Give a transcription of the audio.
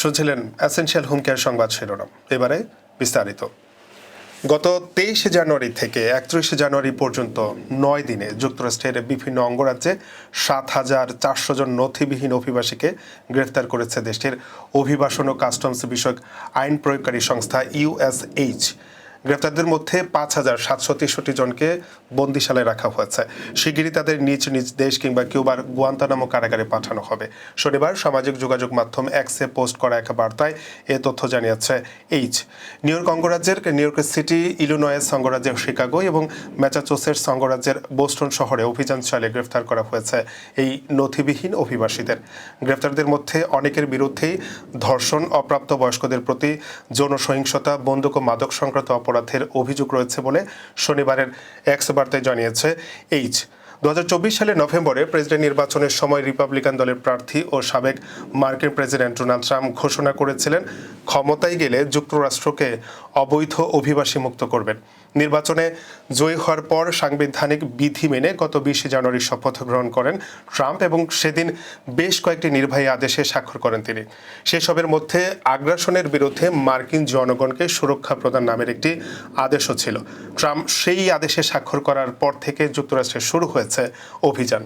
শুনছিলেন essential home care সংবাদ শিরোনাম। এবারে বিস্তারিত। গত 23 জানুয়ারি থেকে 31 জানুয়ারি পর্যন্ত 9 দিনে যুক্তরাষ্ট্রের বিভিন্ন অঙ্গরাজ্যে 7,400 জন নথিবিহীন অভিবাসীকে গ্রেফতার করেছে দেশটির অভিবাসন ও কাস্টমস বিষয়ক আইন প্রয়োগকারী সংস্থা ইউএসএইচ। গ্রেফতারদের মধ্যে 5,763 জনকে বন্দিশালায় রাখা হয়েছে। শিগগিরই তাদের নিজ নিজ দেশ কিংবা কিউবার গুয়ান্তানামো কারাগারে পাঠানো হবে। শনিবার সামাজিক যোগাযোগ মাধ্যম এক্সে পোস্ট করা এক বার্তায় এ তথ্য জানিয়েছে এইচ। নিউ ইয়র্ক অঙ্গরাজ্যের নিউ ইয়র্ক সিটি, ইলিনয়েস অঙ্গরাজ্যের শিকাগো এবং ম্যাসাচুসেটস অঙ্গরাজ্যের বোস্টন শহরে অভিযান চালিয়ে গ্রেফতার করা হয়েছে এই নথিবিহীন অভিবাসীদের। গ্রেফতারদের মধ্যে অনেকের বিরুদ্ধেই ধর্ষণ, অপ্রাপ্ত বয়স্কদের প্রতি যৌন সহিংসতা, বন্দুক ও মাদক সংক্রান্ত অপরাধের অভিযোগ রয়েছে বলে শনিবারের এক্স বার্তায় জানিয়েছে এইচ। 2024 সালের নভেম্বরে প্রেসিডেন্ট নির্বাচনের সময় রিপাবলিকান দলের প্রার্থী ও সাবেক মার্কিন প্রেসিডেন্ট ডোনাল্ড ট্রাম্প ঘোষণা করেছিলেন ক্ষমতায় গেলে যুক্তরাষ্ট্রকে অবৈধ অভিবাসী মুক্ত করবেন। নির্বাচনে জয়ী হওয়ার পর সাংবিধানিক বিধি মেনে গত 20 জানুয়ারি শপথ গ্রহণ করেন ট্রাম্প এবং সেদিন বেশ কয়েকটি নির্বাহী আদেশে স্বাক্ষর করেন তিনি। সেসবের মধ্যে আগ্রাসনের বিরুদ্ধে মার্কিন জনগণকে সুরক্ষা প্রদান নামের একটি আদেশও ছিল। ট্রাম্প সেই আদেশে স্বাক্ষর করার পর থেকে যুক্তরাষ্ট্রে শুরু হয়েছে অভিযান।